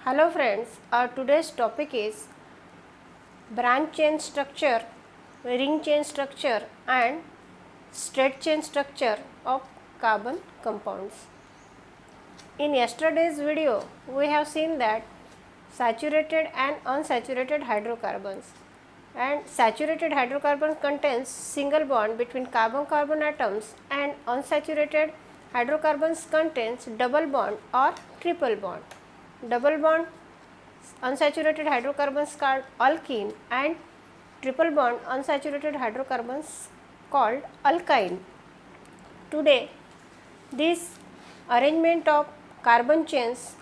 Hello friends, our today's topic is branch chain structure, ring chain structure and straight chain structure of carbon compounds. In yesterday's video, we have seen that saturated and unsaturated hydrocarbons, and saturated hydrocarbon contains single bond between carbon-carbon atoms and unsaturated hydrocarbons contains double bond or triple bond. Double bond unsaturated hydrocarbons called alkene and triple bond unsaturated hydrocarbons called alkyne. Today, this arrangement of carbon chains,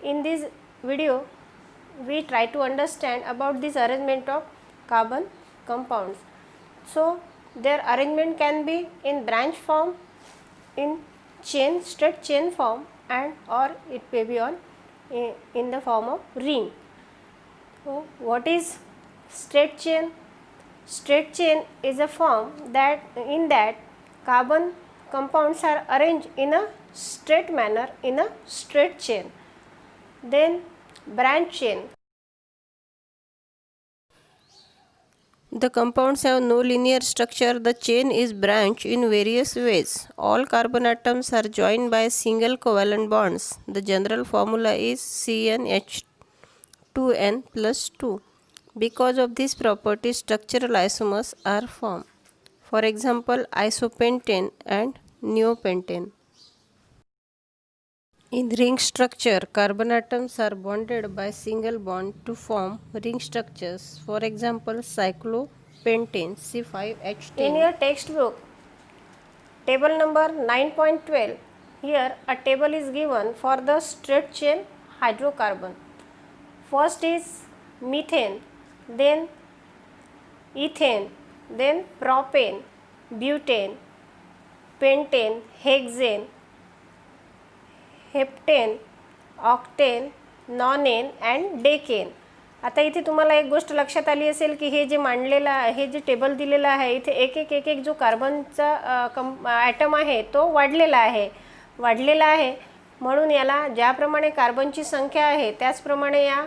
in this video we try to understand about this arrangement of carbon compounds. So their arrangement can be in branch form, in chain, straight chain form, and or it may be on in the form of ring. So what is straight chain? Straight chain is a form that in that carbon compounds are arranged in a straight manner in a straight chain. Then branch chain. The compounds have no linear structure. The chain is branched in various ways. All carbon atoms are joined by single covalent bonds. The general formula is CnH2n plus 2. Because of this property, structural isomers are formed. For example, isopentane and neopentane. In ring structure, carbon atoms are bonded by single bond to form ring structures. For example, cyclopentane C5H10. In your textbook, table number 9.12, here a table is given for the straight chain hydrocarbon. First is methane, then ethane, then propane, butane, pentane, hexane, heptane, octane, nonane and decane. आता इथे तुम्हाला एक गोष्ट लक्षात आली असेल की हे जे मांडलेलं हे जे टेबल दिलेलं आहे इथे एक एक जो कार्बनचा ॲटम आहे तो वाढलेला आहे म्हणून याला ज्याप्रमाणे कार्बनची संख्या आहे त्याचप्रमाणे या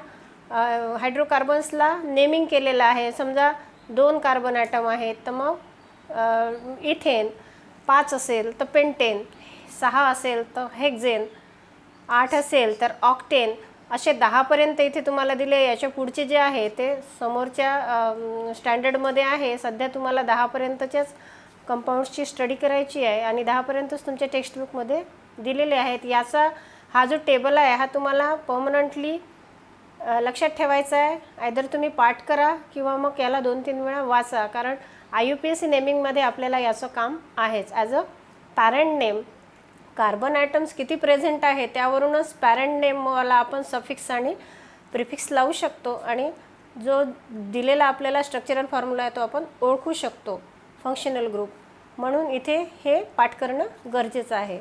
हायड्रोकार्बन्सला नेमिंग केलेलं आहे. समजा 2 कार्बन ॲटम आहेत तर मग इथेन 5 असेल तर पेंटेन, 6 असेल तर हेक्झेन, 8 असेल तर ऑक्टेन, असे 10 पर्यंत इथे तुम्हाला दिले. याच्या पुढचे जे आहे ते समोरच्या स्टँडर्डमध्ये आहे. सध्या तुम्हाला 10 पर्यंतच्याच कंपाऊंड्सची स्टडी करायची आहे आणि 10 पर्यंतच तुमच्या टेक्स्टबुकमध्ये दिलेले आहेत. याचा हा जो टेबल आहे हा तुम्हाला परमनंटली लक्षात ठेवायचा आहे. आयदर तुम्ही पाठ करा किंवा मग याला 2-3 वेळा वाचा, कारण IUPAC नेमिंगमध्ये आपल्याला याचं काम आहेच. As a parent name carbon atoms किती प्रेझेंट आहे त्यावरूनच पॅरेंट नेमला आपण सफिक्स आणि प्रिफिक्स लावू शकतो आणि जो दिलेला आपल्याला स्ट्रक्चरल फॉर्म्युला आहे तो आपण ओळखू शकतो फंक्शनल ग्रुप. म्हणून इथे हे पाठ करणं गरजेचं आहे.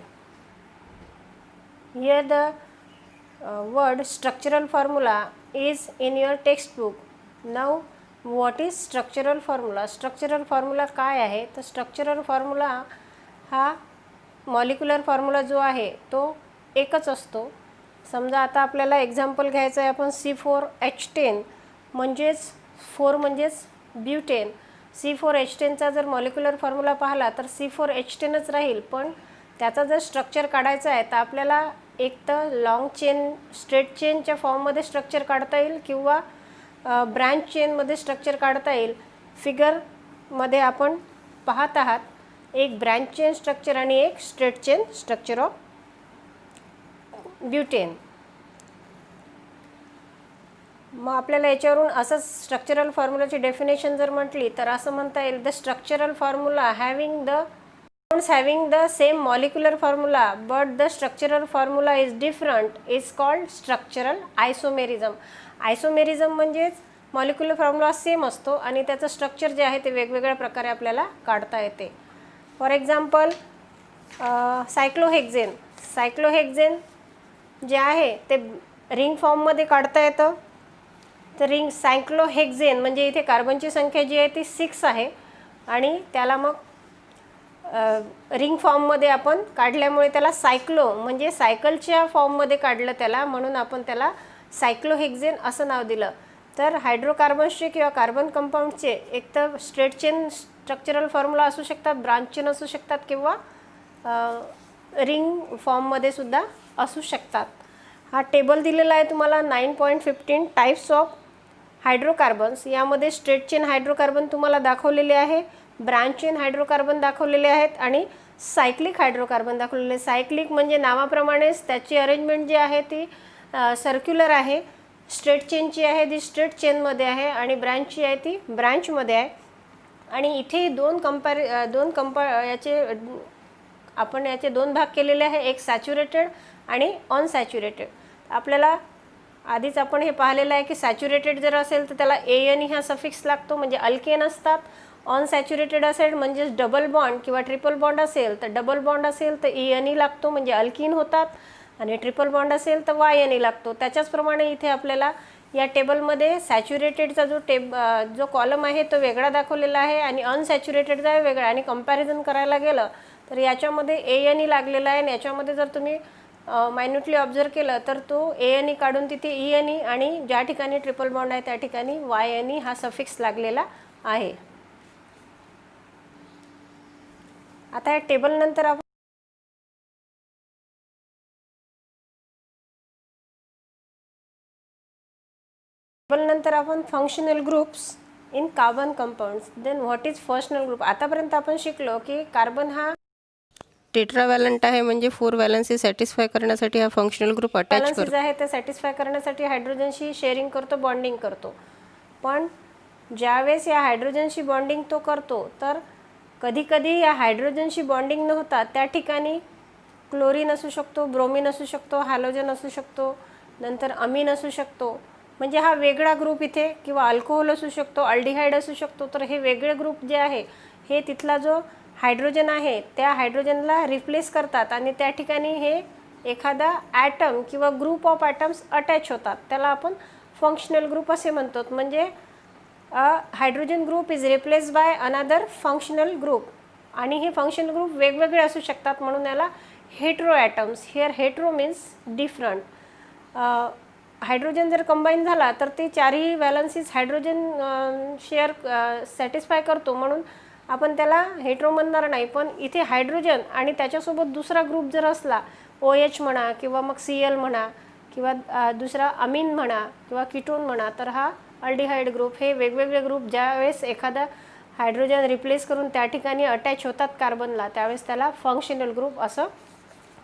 Here the word structural formula is in your textbook. Now what is structural formula? Structural formula काय आहे? तर स्ट्रक्चरल फॉर्म्युला हा मॉलिक्युलर फॉर्म्युला जो आहे तो एकच असतो. समजा आता आपल्याला एक्झाम्पल घ्यायचं आहे आपण C4H10 म्हणजेच 4 म्हणजेच ब्युटेन. C4H10चा जर मॉलिक्युलर फॉर्म्युला पाहिला तर C4H10च राहील, पण त्याचा जर स्ट्रक्चर काढायचं आहे तर आपल्याला एक तर लॉंग चेन स्ट्रेट चेनच्या फॉर्ममध्ये स्ट्रक्चर काढता येईल किंवा ब्रँच चेनमध्ये स्ट्रक्चर काढता येईल. फिगरमध्ये आपण पाहत आहात एक ब्रँच चेन स्ट्रक्चर आणि एक straight chain structure of butane. मग आपल्याला याच्यावरून असं स्ट्रक्चरल फॉर्म्युलाची डेफिनेशन जर म्हटली तर असं म्हणता येईल the structural formula having the same molecular formula but the structural formula is different is called structural isomerism. Isomerism म्हणजेच मॉलिक्युलर फॉर्म्युला सेम असतो आणि त्याचं स्ट्रक्चर जे आहे ते वेगवेगळ्या प्रकारे आपल्याला काढता येते. फॉर एक्झाम्पल सायक्लोहेक्झेन जे आहे ते रिंग फॉर्ममध्ये काढता येतं. तर सायक्लोहेक्झेन म्हणजे इथे कार्बनची संख्या जी आहे ती 6 आहे आणि त्याला मग रिंग फॉर्ममध्ये आपण काढल्यामुळे त्याला सायक्लो म्हणजे सायकलच्या फॉर्ममध्ये काढलं त्याला, म्हणून आपण त्याला सायक्लोहेक्झेन असं नाव दिलं. तर हायड्रोकार्बन्सचे किंवा कार्बन कंपाऊंडचे एक तर स्ट्रेट चेन स्ट्रक्चरल फॉर्म्युला असू शकतात, ब्रांच चेन असू शकतात किंवा रिंग फॉर्ममध्ये सुद्धा असू शकतात. हा टेबल दिलेला आहे तुम्हाला 9.15 टाईप्स ऑफ हायड्रोकार्बन्स. यामध्ये स्ट्रेट चेन हायड्रोकार्बन तुम्हाला दाखवलेले आहे, ब्रांच चेन हायड्रोकार्बन दाखवलेले आहेत आणि सायक्लिक हायड्रोकार्बन दाखवलेले. सायक्लिक म्हणजे नावाप्रमाणेच त्याची अरेंजमेंट जी आहे ती सर्क्युलर आहे. स्ट्रेट चेनची आहे ती स्ट्रेट चेनमध्ये आहे आणि ब्रँचची आहे ती ब्रँचमध्ये आहे. आणि इथे याचे दोन भाग केलेले आहे, एक सॅच्युरेटेड आणि अनसॅच्युरेटेड. आपल्याला आधीच आपण हे पाहिलेलं आहे की सॅच्युरेटेड जर असेल तर त्याला AN हा सफिक्स लागतो म्हणजे अल्केन असतात. अनसॅच्युरेटेड असेल म्हणजे डबल बॉन्ड किंवा ट्रिपल बॉन्ड असेल तर डबल बॉन्ड असेल तर EN लागतो म्हणजे अल्कीन होतात आणि ट्रिपल बॉन्ड असेल तर YN लागतो. त्याच्याचप्रमाणे इथे आपल्याला या टेबलमध्ये सॅच्युरेटेडचा जो कॉलम आहे तो वेगळा दाखवलेला आहे आणि अनसॅच्युरेटेडचा वेगळा. आणि कंपॅरिझन करायला गेलं तर याच्यामध्ये AN लागलेला आहे आणि याच्यामध्ये जर तुम्ही मायन्युटली ऑब्झर्व केलं तर तो AN काढून तिथे EN आणि ज्या ठिकाणी ट्रिपल बॉन्ड आहे त्या ठिकाणी YN हा सफिक्स लागलेला आहे. आता या टेबलनंतर आपण functional groups in carbon compounds. Then what is functional group. आतापर्यंत आपण शिकलो की कार्बन हा टेट्राव्हॅलंट आहे म्हणजे 4 व्हॅलन्सी सॅटिस्फाय करण्यासाठी हा फंक्शनल ग्रुप अटॅच करतो आहे. ते सॅटिस्फाय करण्यासाठी हायड्रोजनशी शेअरिंग करतो, बॉन्डिंग करतो. पण ज्यावेळेस या हायड्रोजनशी बॉन्डिंग तो करतो तर कधीकधी या हायड्रोजनशी बॉन्डिंग न होता त्या ठिकाणी क्लोरीन असू शकतो, ब्रोमीन असू शकतो, हॅलोजन असू शकतो, नंतर अमीन असू शकतो. म्हणजे हा वेगळा ग्रुप इथे किंवा अल्कोहोल असू शकतो, अल्डिहाइड असू शकतो. तर हे वेगळे ग्रुप जे आहे हे तिथला जो हायड्रोजन आहे त्या हायड्रोजनला रिप्लेस करतात आणि त्या ठिकाणी हे एखादा ॲटम किंवा ग्रुप ऑफ ॲटम्स अटॅच होतात. त्याला आपण फंक्शनल ग्रुप असे म्हणतो. म्हणजे hydrogen group is replace by another functional group आणि हे फंक्शनल ग्रुप वेगवेगळे असू शकतात म्हणून याला hetero atoms. Here hetero means different. Hydrogen जर कंबाईन झाला तर ते चारही व्हॅलन्सीज हायड्रोजन शेअर सॅटिस्फाय करतो म्हणून आपण त्याला हेट्रो म्हणणार नाही. पण इथे हायड्रोजन आणि त्याच्यासोबत दुसरा ग्रुप जर असला, OH म्हणा किंवा मग Cl म्हणा किंवा दुसरा अमीन म्हणा किंवा कीटोन म्हणा, तर हा अल्डिहाइड ग्रुप. हे वेगवेगळे ग्रुप ज्यावेळेस एखादा हायड्रोजन रिप्लेस करून त्या ठिकाणी अटॅच होतात कार्बनला त्यावेळेस त्याला फंक्शनल ग्रुप असं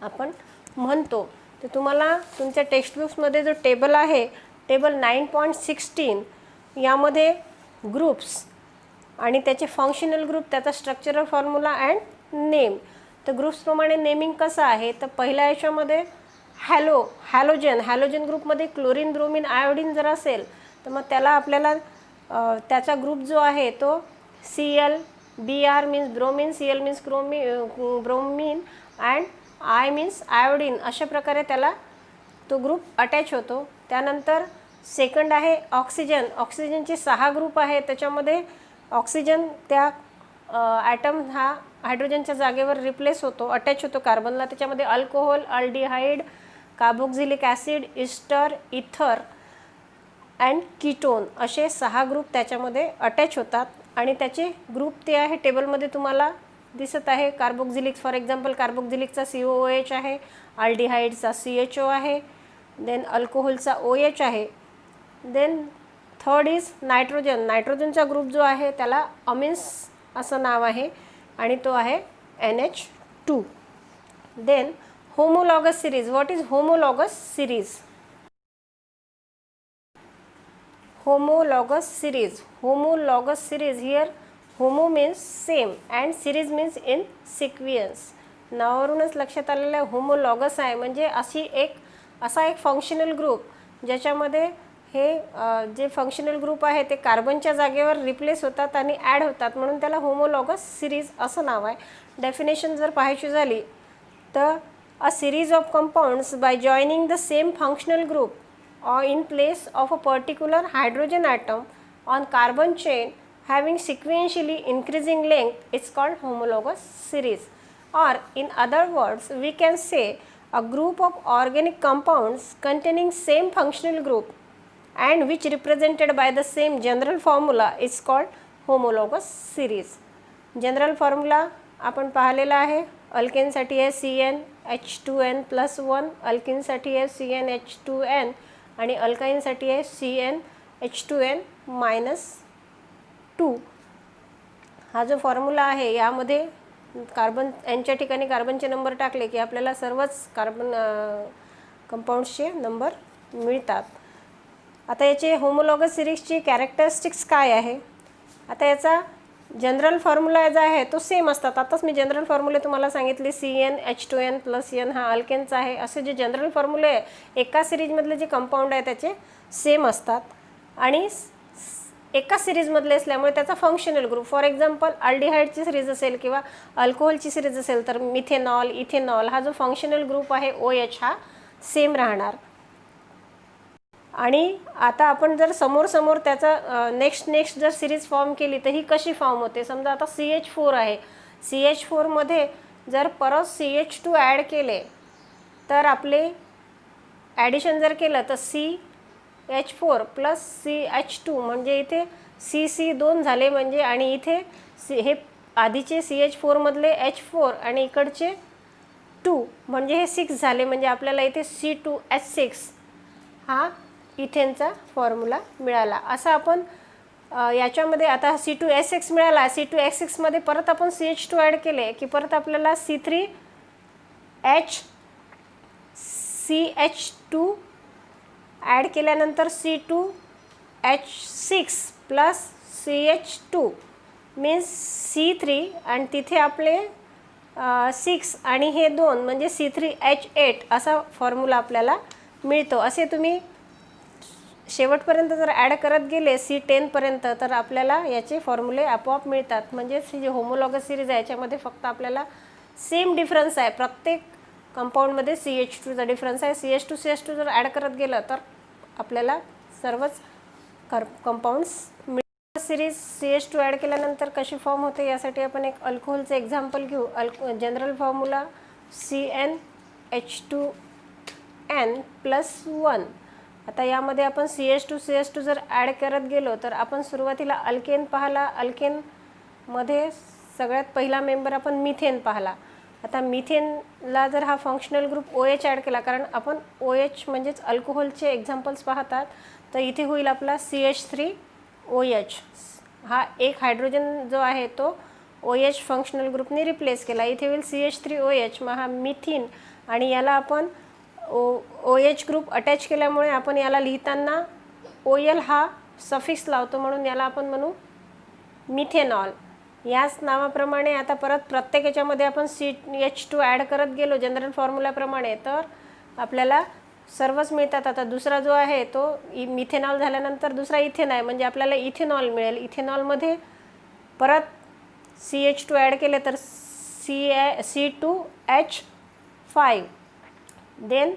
आपण म्हणतो. तर तुम्हाला तुमच्या टेक्स्टबुक्समध्ये जो टेबल आहे टेबल 9.16 यामध्ये ग्रुप्स आणि त्याचे फंक्शनल ग्रुप, त्याचा स्ट्रक्चरल फॉर्म्युला अँड नेम. तर ग्रुप्सप्रमाणे नेमिंग कसं आहे तर पहिल्या याच्यामध्ये हॅलोजन ग्रुपमध्ये क्लोरीन, ब्रोमीन, आयोडीन जर असेल तर मग त्याला आपल्याला त्याचा ग्रुप जो आहे तो Cl, Br means bromine, Cl means bromine and I means iodine. अशा प्रकारे त्याला तो ग्रुप अटॅच होतो. त्यानंतर सेकंड आहे ऑक्सिजनचे 6 ग्रुप आहे. त्याच्यामध्ये ऑक्सिजन त्या ॲटम हा हायड्रोजनच्या जागेवर रिप्लेस होतो, अटॅच होतो कार्बनला. त्याच्यामध्ये alcohol, aldehyde, carboxylic acid, ester, ether and ketone असे 6 ग्रुप त्याच्यामध्ये अटॅच होतात. आणि त्याचे ग्रुप ते आहे टेबलमध्ये तुम्हाला दिसत आहे. कार्बोक्झिलिक फॉर एक्झाम्पल कार्बोक्झिलिकचा COOH आहे, अल्डिहाइडचा CHO आहे, देन अल्कोहोलचा OH आहे. देन थर्ड इज नायट्रोजनचा ग्रुप जो आहे त्याला अमिन्स असं नाव आहे आणि तो आहे NH2. Then homologous series. What is homologous series? Homologous series. Here homo means same and series means in sequence. नावावरूनच लक्षात आलेलं आहे होमोलॉगस आहे म्हणजे असा एक फंक्शनल ग्रुप ज्याच्यामध्ये हे जे फंक्शनल ग्रुप आहे ते कार्बनच्या जागेवर रिप्लेस होतात आणि ॲड होतात म्हणून त्याला होमोलॉगस सिरीज असं नाव आहे. डेफिनेशन जर पाहायची झाली तर a series of compounds by joining the same functional group or in place of a particular hydrogen atom on carbon chain having sequentially increasing length is called homologous series. Or in other words, we can say a group of organic compounds containing same functional group and which represented by the same general formula is called homologous series. General formula आपण पाहिलेला आहे. अल्केनसाठी आहे CnH2n+1, अल्किनसाठी आहे CnH2n आणि अल्काईनसाठी आहे CnH2n-2. हा जो formula आहे यामध्ये कार्बन यांच्या ठिकाणी कार्बनचे नंबर टाकले की आपल्याला सर्वच कार्बन कंपाऊंड्सचे नंबर मिळतात. आता याचे होमोलॉगस सिरीजची कॅरेक्टरिस्टिक्स काय आहे? आता याचा जनरल फॉर्म्युला जो आहे तो सेम असतात. आताच मी जनरल फॉर्म्युले तुम्हाला सांगितले. CnH2n+n हा अल्केनचा आहे. असे जे जनरल फॉर्म्युले आहे एका सिरीजमधले जे कंपाऊंड आहे त्याचे सेम असतात आणि एका सिरीजमधले असल्यामुळे त्याचा फंक्शनल ग्रुप, फॉर एक्झाम्पल अल्डिहाइडची सिरीज असेल किंवा अल्कोहोलची सिरीज असेल तर मिथेनॉल, इथेनॉल हा जो फंक्शनल ग्रुप आहे OH हा सेम राहणार. आणि आता आपण जर समोर त्याचा नेक्स्ट जर सिरीज फॉर्म केली तर ही कशी फॉर्म होते? समजा आता CH4 आहे. CH4मध्ये जर परत CH2 ॲड केले तर आपले ॲडिशन जर केलं तर CH4 + CH2 म्हणजे इथे CC2 झाले म्हणजे आणि इथे हे आधीचे CH4मधले H4 आणि इकडचे 2 म्हणजे हे 6 झाले म्हणजे आपल्याला इथे C2H6 हा इथेनचा फॉर्म्युला मिळाला. असा आपण याच्यामध्ये आता C2H6 मिळाला. C2H6मध्ये परत आपण CH2 ॲड केले की परत आपल्याला CH2 ॲड केल्यानंतर C2H6 + CH2 मीन्स C3 आणि तिथे आपले 6 आणि हे 2 म्हणजे C3H8 असा फॉर्म्युला आपल्याला मिळतो. असे तुम्ही शेवटपर्यंत जर ॲड करत गेले C10पर्यंत तर आपल्याला याचे फॉर्म्युले आपोआप मिळतात. म्हणजेच जे होमोलॉगस सिरीज आहे याच्यामध्ये फक्त आपल्याला सेम डिफरन्स आहे. प्रत्येक कंपाऊंडमध्ये CH2चा डिफरन्स आहे. CH2 जर ॲड करत गेलं तर आपल्याला सर्वच कंपाऊंड्स मिळतात. सिरीज CH2 ॲड केल्यानंतर कशी फॉर्म होते यासाठी आपण एक अल्कोहोलचं एक्झाम्पल घेऊ. General formula CnH2n+1. आता यामध्ये आपण CH2 जर ॲड करत गेलो तर आपण सुरुवातीला अल्केन पाहिला. अल्केनमध्ये सगळ्यात पहिला मेंबर आपण मिथेन पाहिला. आता मिथेनला जर हा फंक्शनल ग्रुप OH ॲड केला, कारण आपण OH म्हणजेच अल्कोहोलचे एक्झाम्पल्स पाहतात, तर इथे होईल आपला CH3OH. हा एक हायड्रोजन जो आहे तो OH फंक्शनल ग्रुपने रिप्लेस केला. इथे होईल CH3OH. मग हा मिथेन आणि याला आपण OH ग्रुप अटॅच केल्यामुळे आपण याला लिहिताना OL हा सफिक्स लावतो म्हणून याला आपण म्हणू मिथेनॉल. याच नावाप्रमाणे आता परत प्रत्येक याच्यामध्ये आपण CH2 ॲड करत गेलो जनरल फॉर्म्युल्याप्रमाणे तर आपल्याला सर्वच मिळतात. आता दुसरा जो आहे तो मिथेनॉल झाल्यानंतर दुसरा इथेन आहे म्हणजे आपल्याला इथेनॉल मिळेल. इथेनॉलमध्ये परत CH2 ॲड केले तर C2H5, then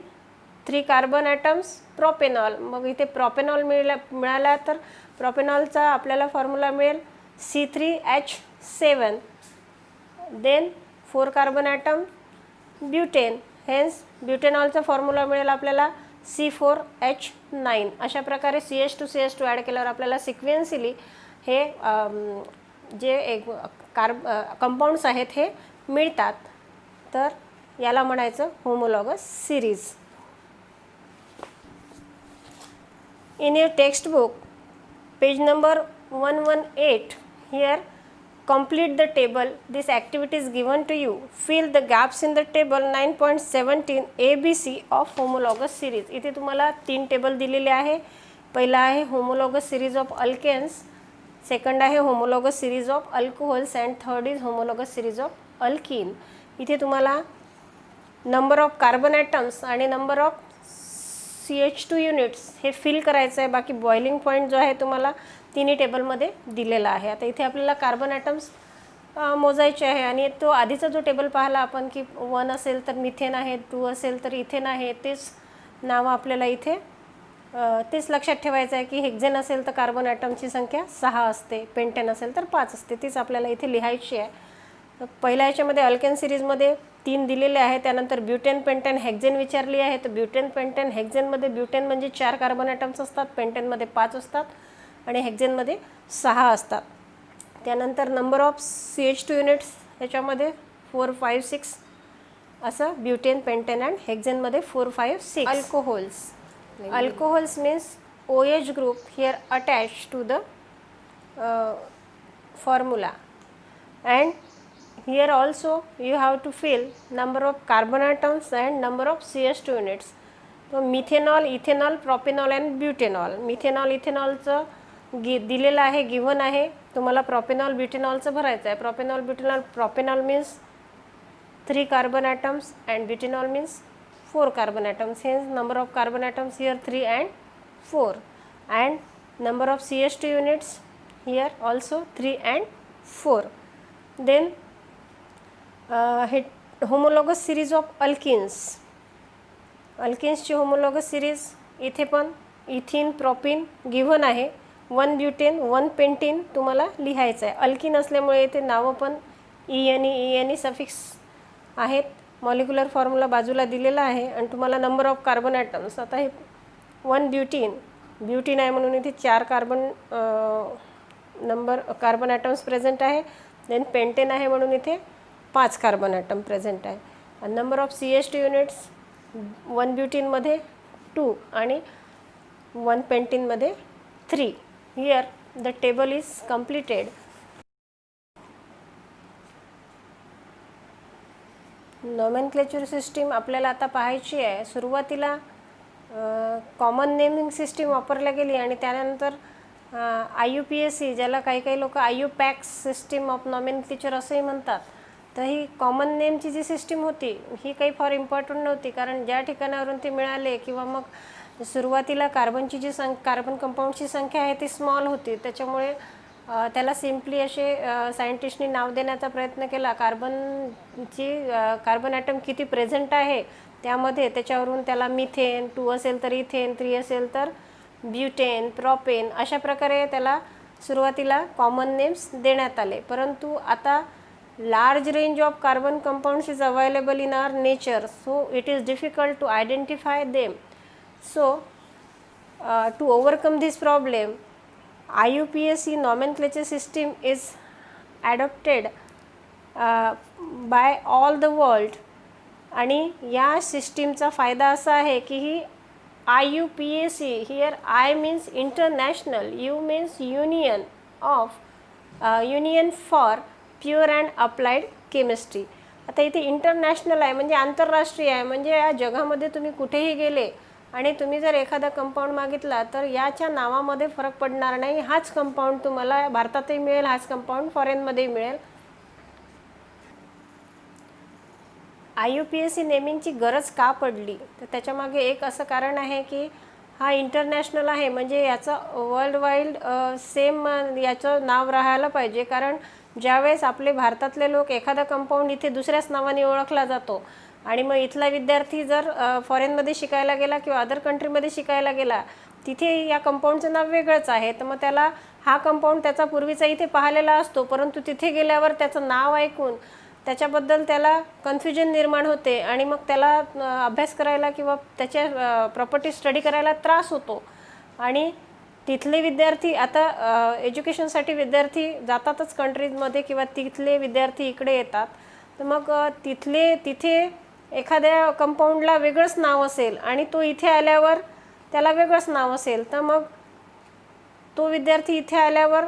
3 carbon atoms propanol. मग इथे प्रोपेनॉल मिळाला तर प्रोपेनॉलचा आपल्याला फॉर्म्युला मिळेल C3H7, then 4 carbon atom butane. Hence ब्युटेनॉलचा फॉर्म्युला मिळेल आपल्याला C4H9. अशा प्रकारे CH2 ॲड केल्यावर आपल्याला सिक्वेन्शियली हे जे कंपाऊंड्स आहेत हे मिळतात. तर याला म्हणायचं homologous series. In your text book page number 118 here complete the table. This activity is given to you. Fill the gaps in the table 9.17 ABC of homologous series. इथे तुम्हाला 3 टेबल दिलेले आहे. पहिला आहे homologous series of alkanes, second आहे homologous series of alcohols and third is homologous series of alkene. इथे तुम्हाला number of carbon atoms आणि नंबर ऑफ CH2 युनिट्स हे फिल करायचं आहे. बाकी बॉइलिंग पॉईंट जो आहे तुम्हाला तिन्ही टेबलमध्ये दिलेला आहे. आता इथे आपल्याला कार्बन ॲटम्स मोजायचे आहे आणि तो आधीचा जो टेबल पाहिला आपण की 1 असेल तर मिथेन आहे, 2 असेल तर इथेन आहे, तेच नावं आपल्याला इथे तेच लक्षात ठेवायचं आहे की हेक्झेन असेल तर कार्बन ॲटमची संख्या 6 असते, पेंटेन असेल तर 5 असते. तीच आपल्याला इथे लिहायची आहे. तर पहिल्या ह्याच्यामध्ये अल्केन सिरीजमध्ये 3 दिलेले आहे. त्यानंतर ब्युटेन, पेंटेन, हेक्झेन विचारली आहे. तर ब्युटेन, पेंटेन, हेक्झेनमध्ये ब्युटेन म्हणजे 4 कार्बन ॲटम्स असतात, पेंटेनमध्ये 5 असतात आणि हेक्झेनमध्ये 6 असतात. त्यानंतर नंबर ऑफ CH2 युनिट्स ह्याच्यामध्ये 4, 5, 6 असं butane, pentane and हेक्झेनमध्ये 4, 5, 6. Alcohols means OH group here attached to the formula, and here also you have to fill number of carbon atoms and number of CH2 units. So methanol, ethanol, propanol and butanol. methanol, ethanolचं दिलेलं आहे, given आहे. तुम्हाला propanol, ब्युटेनॉलचं भरायचं आहे. Propanol, butanol, propanol means 3 carbon atoms and butanol means 4 carbon atoms. Hence number of carbon atoms here 3 and 4, and number of CH2 units here also 3 and 4. Then homologous series of alkenes. Alkenes ची homologous series इथे पण इथिन, propyne given आहे. 1 butane, 1 pentene तुम्हाला लिहायचं आहे. Alkene असल्यामुळे इथे नावं पण ENE सफिक्स आहेत. मॉलिक्युलर फॉर्म्युला बाजूला दिलेला आहे आणि तुम्हाला नंबर ऑफ कार्बन ॲटम्स. आता हे 1 ब्युटीन आहे म्हणून इथे 4 कार्बन ॲटम्स प्रेझेंट आहे. देन पेंटेन आहे म्हणून इथे 5 कार्बन ॲटम प्रेझेंट आहे. आणि नंबर ऑफ CH2 युनिट्स 1 ब्युटीनमध्ये 2 आणि 1 पेंटीनमध्ये 3. Here the table is completed. Nomenclature system आपल्याला आता पाहायची आहे. सुरुवातीला कॉमन नेमिंग सिस्टीम वापरल्या गेली आणि त्यानंतर IUPAC, ज्याला काही लोक IUPAC सिस्टीम ऑफ नॉमेनक्लेचर असंही म्हणतात. तर ही कॉमन नेमची जी सिस्टीम होती ही काही फार इम्पॉर्टंट नव्हती, कारण ज्या ठिकाणावरून ती मिळाले किंवा मग सुरुवातीला कार्बनची जी कार्बन कंपाऊंडची संख्या आहे ती स्मॉल होती. त्याच्यामुळे त्याला सिम्पली असे सायंटिस्टनी नाव देण्याचा प्रयत्न केला. कार्बन ॲटम किती प्रेझेंट आहे त्यामध्ये, त्याच्यावरून त्याला मिथेन, 2 असेल तर इथेन, 3 असेल तर ब्युटेन, प्रोपेन, अशा प्रकारे त्याला सुरुवातीला कॉमन नेम्स देण्यात आले. परंतु आता large range of carbon compounds is available in our nature, so it is difficult to identify them. So to overcome this problem, IUPAC nomenclature system is adopted by all the world. आणि या सिस्टीमचा फायदा असा आहे की ही IUPAC, here I means international, U means union for pure and applied chemistry. आता इथे international आहे म्हणजे आंतरराष्ट्रीय आहे. म्हणजे या जगामध्ये तुम्ही कुठेही गेले आणि तुम्ही जर एखादा कंपाऊंड मागितला तर याच्या नावामध्ये फरक पडणार नाही. हाच कंपाऊंड तुम्हाला भारतातही मिळेल, हाच कंपाऊंड फॉरेनमध्येही मिळेल. IUPAC नेमिंगची गरज का पडली तर त्याच्यामागे एक असं कारण आहे की हा इंटरनॅशनल आहे, म्हणजे याचं वर्ल्ड वाईड सेम याचं नाव राहायला पाहिजे. कारण ज्यावेळेस आपले भारतातले लोक एखादा कंपाऊंड इथे दुसऱ्याच नावाने ओळखला जातो आणि मग इथला विद्यार्थी जर फॉरेनमध्ये शिकायला गेला किंवा अदर कंट्रीमध्ये शिकायला गेला, तिथे या कंपाऊंडचं नाव वेगळंच आहे. तर मग त्याला हा कंपाऊंड त्याचा पूर्वीचा इथे पाहिलेला असतो, परंतु तिथे गेल्यावर त्याचं नाव ऐकून त्याच्याबद्दल त्याला कन्फ्युजन निर्माण होते आणि मग त्याला अभ्यास करायला किंवा त्याच्या प्रॉपर्टी स्टडी करायला त्रास होतो. आणि तिथले विद्यार्थी आता एज्युकेशनसाठी विद्यार्थी जातातच कंट्रीजमध्ये किंवा तिथले विद्यार्थी इकडे येतात. तर मग तिथे एखाद्या कंपाऊंडला वेगळंच नाव असेल आणि तो इथे आल्यावर त्याला वेगळंच नाव असेल, तर मग तो विद्यार्थी इथे आल्यावर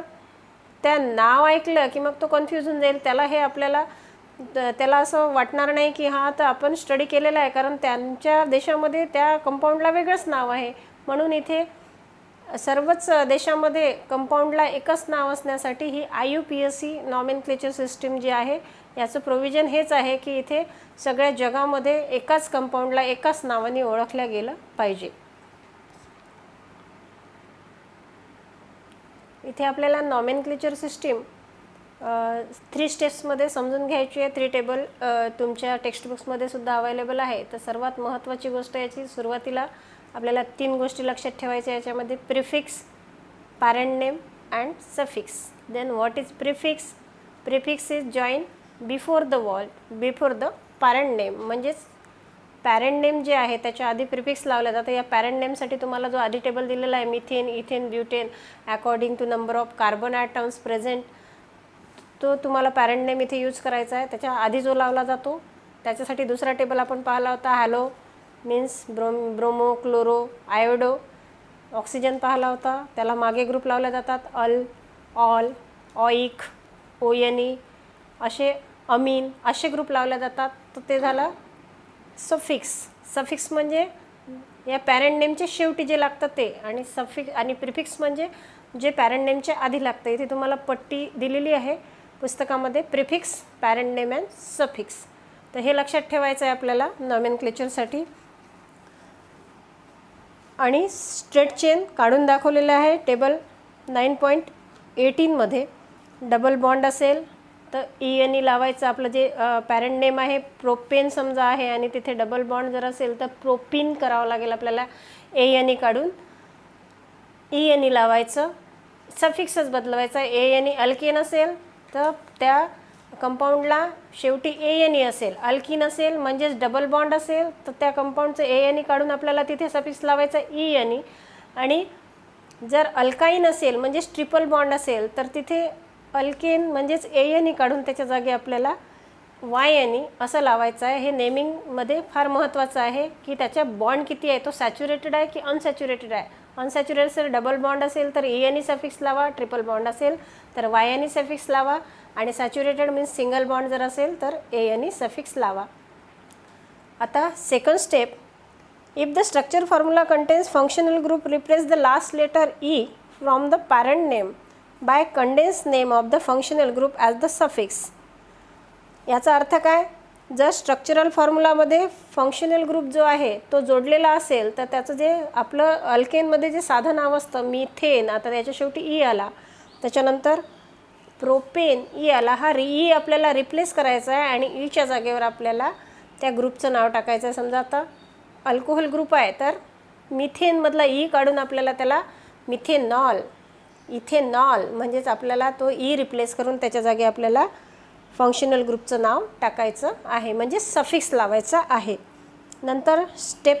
त्या नाव ऐकलं की मग तो कन्फ्यूज होऊन जाईल. त्याला असं वाटणार नाही की हा तर आपण स्टडी केलेला आहे, कारण त्यांच्या देशामध्ये त्या कंपाऊंडला वेगळंच नाव आहे. म्हणून इथे सर्वच देशामध्ये कंपाऊंडला एकच नाव असण्यासाठी ही IUPAC नॉमेनक्लेचर सिस्टीम जी आहे याचं प्रोव्हिजन हेच आहे की इथे सगळ्या जगामध्ये एकाच कंपाऊंडला एकाच नावाने ओळखल्या गेलं पाहिजे. इथे आपल्याला नॉमेनक्लेचर सिस्टीम 3 स्टेप्समध्ये समजून घ्यायची आहे. 3 टेबल तुमच्या टेक्स्टबुक्समध्ये सुद्धा अवेलेबल आहे. तर सर्वात महत्त्वाची गोष्ट याची, सुरुवातीला आपल्याला 3 गोष्टी लक्षात ठेवायच्या याच्यामध्ये, prefix, parent name and suffix. Then what is prefix? Prefix is join before the parent name. म्हणजेच पॅरेंट नेम जे आहे त्याच्या आधी प्रिफिक्स लावलं जातं. या पॅरेंट नेमसाठी तुम्हाला जो आधी टेबल दिलेला आहे, methane, ethane, butane according to number of carbon atoms present, तो तुम्हाला पॅरेंट नेम इथे यूज करायचा आहे. त्याच्या आधी जो लावला जातो त्याच्यासाठी दुसरा टेबल आपण पाहिला होता, hello means bromo, chloro, iodo. Oxygen पाहिला होता, त्याला मागे ग्रुप लावले जातात, अल, ऑल, ऑइक, ओएनई असे, अमीन असे ग्रुप लावले जातात. तर ते झालं सफिक्स. सफिक्स म्हणजे या पॅरेंट नेमचे शेवटी जे लागतं ते, आणि सफिक्स आणि प्रिफिक्स म्हणजे जे पॅरेंट नेमच्या आधी लागतं. इथे तुम्हाला पट्टी दिलेली आहे पुस्तकामध्ये, prefix, parent name and suffix. तर हे लक्षात ठेवायचं आहे आपल्याला नॉमेनक्लेचरसाठी. आणि स्ट्रेट चेन काढून दाखवलेलं आहे टेबल 9.18 मध्ये. डबल बॉन्ड असेल तर ENE लावायचं. आपलं जे पॅरेंट नेम आहे प्रोपेन समजा आहे आणि तिथे डबल बॉन्ड जर असेल तर प्रोपिन करावं लागेल आपल्याला, ANE काढून ENE लावायचं. सफिक्सच बदलवायचा. ANE अल्केन असेल तर त्या कंपाऊंडला शेवटी ANE असेल. अल्किन असेल म्हणजेच डबल बॉन्ड असेल तर त्या कंपाऊंडचं ANE काढून आपल्याला तिथे सफिक्स लावायचा ENE. आणि जर अल्काईन असेल म्हणजेच ट्रिपल बॉन्ड असेल तर तिथे अल्केन म्हणजेच ANE काढून त्याच्या जागी आपल्याला YNE असं लावायचं आहे. हे नेमिंगमध्ये फार महत्त्वाचं आहे की त्याच्या बॉन्ड किती आहे, तो सॅच्युरेटेड आहे की अनसॅच्युरेटेड आहे. अनसॅच्युरेटेड असेल, डबल बॉन्ड असेल तर ENE सफिक्स लावा, ट्रिपल बॉन्ड असेल तर YNE सफिक्स लावा, आणि सॅच्युरेटेड मीन्स सिंगल बॉन्ड जर असेल तर ANE सफिक्स लावा. आता second step, if the structure formula contains functional group, replace the last letter E from the parent name by condense name of the functional group as the suffix. याचा अर्थ काय? जर structural फॉर्म्युलामध्ये functional group जो आहे तो जोडलेला असेल तर त्याचं जे आपलं अल्केनमध्ये जे साधं नाव असतं मिथेन, आता त्याच्या शेवटी E आला, त्याच्यानंतर प्रोपेन E आला, हा E आपल्याला रिप्लेस करायचा आहे आणि ईच्या जागेवर आपल्याला त्या ग्रुपचं नाव टाकायचं आहे. समजा आता अल्कोहोल ग्रुप आहे तर मिथेनमधला E काढून आपल्याला त्याला मिथेनॉल, इथेनॉल म्हणजेच आपल्याला तो E रिप्लेस करून त्याच्या जागी आपल्याला फंक्शनल ग्रुपचं नाव टाकायचं आहे, म्हणजे सफिक्स लावायचा आहे. नंतर स्टेप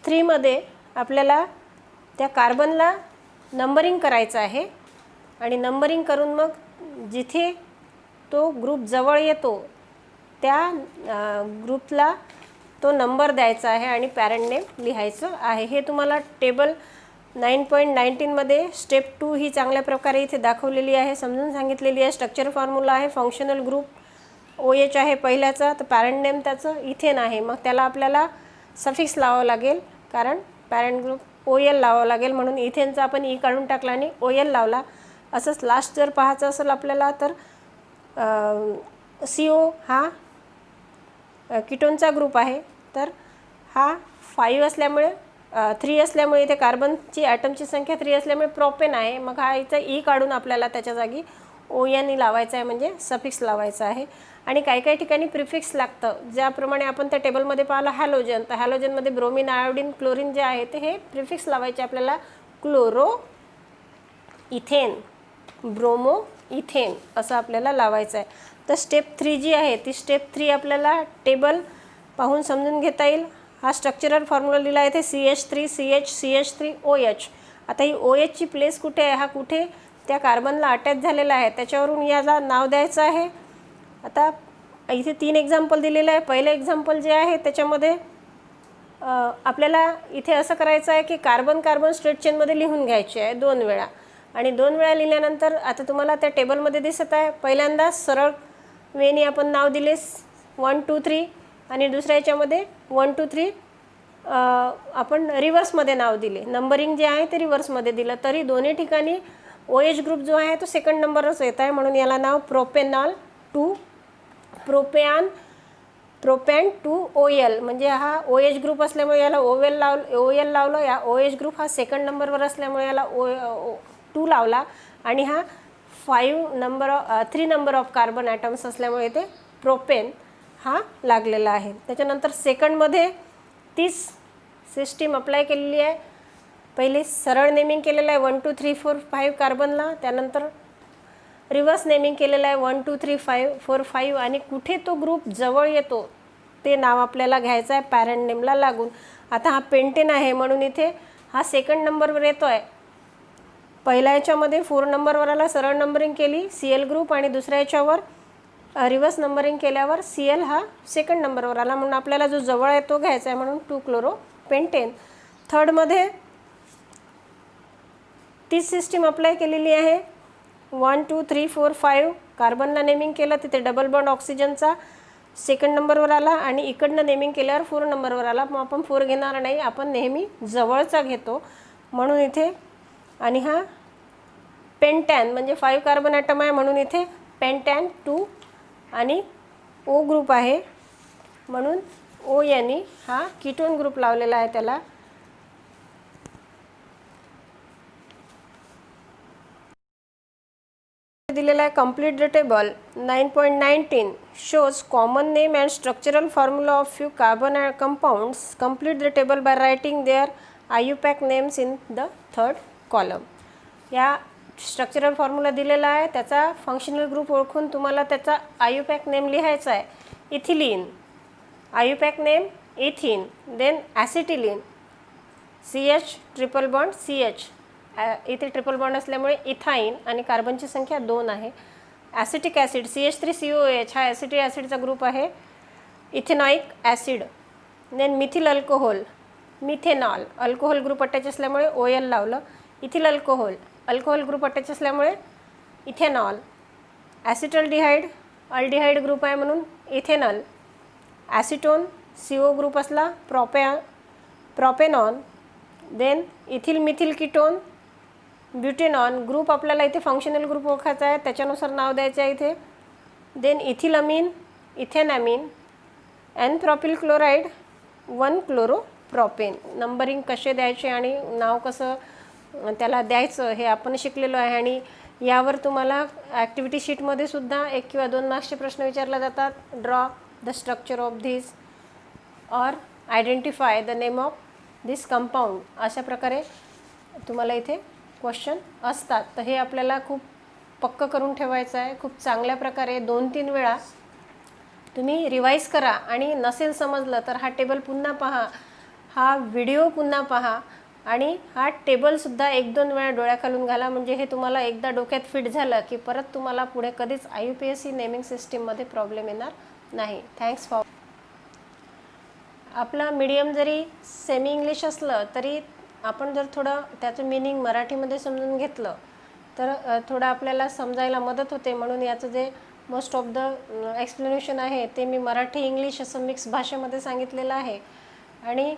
3 मध्ये आपल्याला त्या कार्बनला नंबरिंग करायचं आहे. आणि नंबरिंग करून मग जिथे तो ग्रुप जवळ येतो त्या ग्रुपला तो नंबर द्यायचा आहे आणि पॅरेंट नेम लिहायचं आहे. हे तुम्हाला टेबल 9.19 मध्ये स्टेप 2 ही चांगल्या प्रकारे इथे दाखवलेली आहे, समजून सांगितलेली आहे. स्ट्रक्चर फॉर्म्युला आहे, फंक्शनल ग्रुप OH आहे पहिल्याचा, तर पॅरेंट नेम त्याचं इथेन आहे. मग त्याला आपल्याला सफिक्स लावावं लागेल कारण पॅरेंट ग्रुप OL लावावं लागेल, म्हणून इथेनचा आपण E काढून टाकला आणि OL लावला. असंच लास्ट जर पाहायचं असेल आपल्याला तर CO हा कीटोनचा ग्रुप आहे, तर हा 5 असल्यामुळे 3 असल्यामुळे इथे कार्बनची ॲटमची संख्या 3 असल्यामुळे प्रोपेन आहे. मग हा इथं E काढून आपल्याला त्याच्या जागी ONE लावायचा आहे, म्हणजे सफिक्स लावायचा आहे. आणि काही ठिकाणी प्रिफिक्स लागतं, ज्याप्रमाणे आपण त्या टेबलमध्ये पाहिलं हॅलोजन, तर हॅलोजनमध्ये ब्रोमिन, आयोडीन, क्लोरीन जे आहे ते हे प्रिफिक्स लावायचे आपल्याला. क्लोरो इथेन, ब्रोमो इथेन असं आपल्याला लावायचं आहे. तर स्टेप 3 जी आहे ती स्टेप 3 आपल्याला टेबल पाहून समजून घेता येईल. हा स्ट्रक्चरल फॉर्म्युला लिहिला आहे ते CH3 CH CH3 OH. आता ही OH ची प्लेस कुठे आहे, हा कुठे त्या कार्बनला अटॅच झालेला आहे त्याच्यावरून याला नाव द्यायचं आहे. आता इथे 3 एक्झाम्पल दिलेलं आहे. पहिलं एक्झाम्पल जे आहे त्याच्यामध्ये आपल्याला इथे असं करायचं आहे की कार्बन स्ट्रेट चेनमध्ये लिहून घ्यायचे आहे 2 वेळा, आणि 2 वेळा लिहिल्यानंतर आता तुम्हाला त्या टेबलमध्ये दिसत आहे पहिल्यांदा सरळ वेनी आपण नाव दिले 1 2 3, आणि दुसऱ्या याच्यामध्ये 1 2 3 आपण रिव्हर्समध्ये नाव दिले. नंबरिंग जे आहे ते रिव्हर्समध्ये दिलं, तरी दोन्ही ठिकाणी OH ग्रुप जो आहे तो सेकंड नंबरच येत आहे, म्हणून याला नाव propanol to propane to OL, म्हणजे हा OH ग्रुप असल्यामुळे याला OL लावलं. या OH ग्रुप हा सेकंड नंबरवर असल्यामुळे याला 2 लावला, आणि हा 3 नंबर ऑफ कार्बन ॲटम्स असल्यामुळे ते प्रोपेन हा लागलेला आहे. त्याच्यानंतर सेकंडमध्ये 30 सिस्टीम अप्लाय केलेली आहे. पहिले सरळ नेमिंग केलेलं आहे 1 2 3 4 5 कार्बनला, त्यानंतर रिव्हर्स नेमिंग केलेलं आहे 1 2 3 5 4 5 आणि कुठे तो ग्रुप जवळ येतो ते नाव आपल्याला घ्यायचं आहे पॅरेंट नेमला लागून. आता हा पेंटेन आहे म्हणून इथे हा सेकंड नंबरवर येतो आहे. पहिल्या याच्यामध्ये 4 नंबरवरला सरळ नंबरिंग केली Cl ग्रुप आणि दुसऱ्या याच्यावर रिव्हर्स नंबरिंग केल्यावर Cl हा सेकंड नंबरवर आला म्हणून आपल्याला जो जवळ आहे तो घ्यायचा आहे म्हणून 2 क्लोरोपेंटेन. थर्डमध्ये तीच सिस्टीम अप्लाय केलेली आहे 1 2 3 4 5 कार्बनला नेमिंग केलं, तिथे डबल बॉन्ड ऑक्सिजनचा सेकंड नंबरवर आला आणि इकडनं नेमिंग केल्यावर 4 नंबरवर आला. मग आपण 4 घेणार नाही, आपण नेहमी जवळचा घेतो म्हणून इथे. आणि हा पेंटॅन म्हणजे 5 कार्बन ॲटम आहे म्हणून इथे पेंटॅन 2 आणि O ग्रुप आहे म्हणून O यांनी हा कीटोन ग्रुप लावलेला आहे त्याला. दिलेला आहे complete the table 9.19 shows common name and structural formula of few carbon compounds. Complete the table by writing their IUPAC names in the third column. या स्ट्रक्चरल फॉर्म्युला दिलेला आहे, त्याचा फंक्शनल ग्रुप ओळखून तुम्हाला त्याचा IUPAC नेम लिहायचा आहे. Ethylene IUPAC name ethyne, then acetylene CH triple bond CH, इथे ट्रिपल बॉन्ड असल्यामुळे इथाईन आणि कार्बनची संख्या 2 आहे. ॲसिटिक ॲसिड CH3COOH हा ॲसिटिक ॲसिडचा ग्रुप आहे. Ethanoic acid, then methyl alcohol methanol, alcohol group attach असल्यामुळे OL लावलं. Ethyl alcohol, alcohol group attach असल्यामुळे इथेनॉल. ॲसिटल्डिहाइड, अल्डिहाइड ग्रुप आहे म्हणून इथेनॉल. ॲसिटोन CO ग्रुप असला propanone. Then ethyl methyl ketone butanone, group आपल्याला इथे functional group ओळखायचा आहे त्याच्यानुसार नाव द्यायचं आहे इथे. Then ethylamine ethanamine. N propyl chloride 1 chloropropane. Numbering कसे द्यायचे आणि नाव कसं त्याला द्यायचं हे आपण शिकलेलो आहे आणि यावर तुम्हाला ॲक्टिव्हिटी शीटमध्ये सुद्धा 1 किंवा 2 मार्क्सचे प्रश्न विचारले जातात. Draw the structure of this or identify the name of this compound, अशा प्रकारे तुम्हाला इथे क्वेश्चन असतात. तर हे आपल्याला खूप पक्क करून ठेवायचं आहे. खूप चांगल्या प्रकारे 2-3 वेळा तुम्ही रिवाईज करा आणि नसेल समजलं तर हा टेबल पुन्हा पहा, हा व्हिडिओ पुन्हा पहा आणि हा टेबलसुद्धा 1-2 वेळा डोळ्याखालून घाला. म्हणजे हे तुम्हाला एकदा डोक्यात फिट झालं की परत तुम्हाला पुढे कधीच IUPAC नेमिंग सिस्टीममध्ये प्रॉब्लेम येणार नाही. Thanks for. आपला मीडियम जरी सेमी इंग्लिश असलं तरी आपण जर थोडं त्याचं मिनिंग मराठीमध्ये समजून घेतलं तर थोडं आपल्याला समजायला मदत होते. म्हणून याचं जे मोस्ट ऑफ द एक्सप्लेनेशन आहे ते मी मराठी इंग्लिश असं मिक्स भाषेमध्ये सांगितलेलं आहे आणि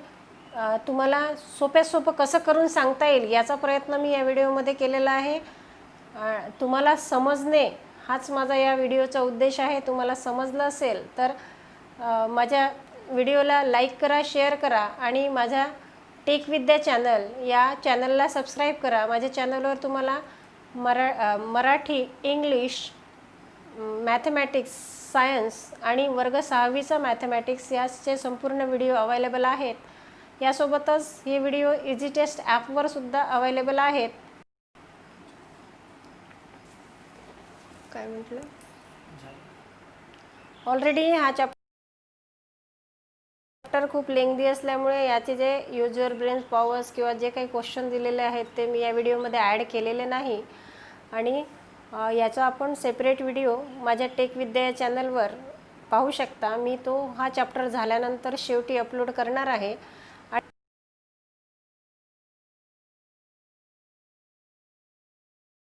तुम्हाला सोप्यात सोपं कसं करून सांगता येईल याचा प्रयत्न मी या व्हिडिओमध्ये केलेला आहे. तुम्हाला समजणे हाच माझा या व्हिडिओचा उद्देश आहे. तुम्हाला समजलं असेल तर माझ्या व्हिडिओला लाईक करा, शेअर करा आणि माझ्या टेक विद्या चॅनल या चॅनलला सबस्क्राईब करा. माझ्या चॅनलवर तुम्हाला मराठी, इंग्लिश, मॅथमॅटिक्स, सायन्स आणि वर्ग 6वीचा मॅथमॅटिक्स याचे संपूर्ण व्हिडिओ अवेलेबल आहेत. यासोबतच हे व्हिडिओ इझी टेस्ट ॲपवर सुद्धा अवेलेबल आहेत. काय म्हटलं ऑलरेडी हा चॅप्टर खूप लेंथी असल्यामुळे याचे जे यूज युअर ब्रेन्स पॉवर्स किंवा जे काही क्वेश्चन दिलेले आहेत ते मी या व्हिडिओमध्ये ॲड केलेले नाही आणि याचा आपण सेपरेट व्हिडिओ माझ्या टेक विद्या चॅनलवर पाहू शकता. मी तो हा चॅप्टर झाल्यानंतर शेवटी अपलोड करणार आहे.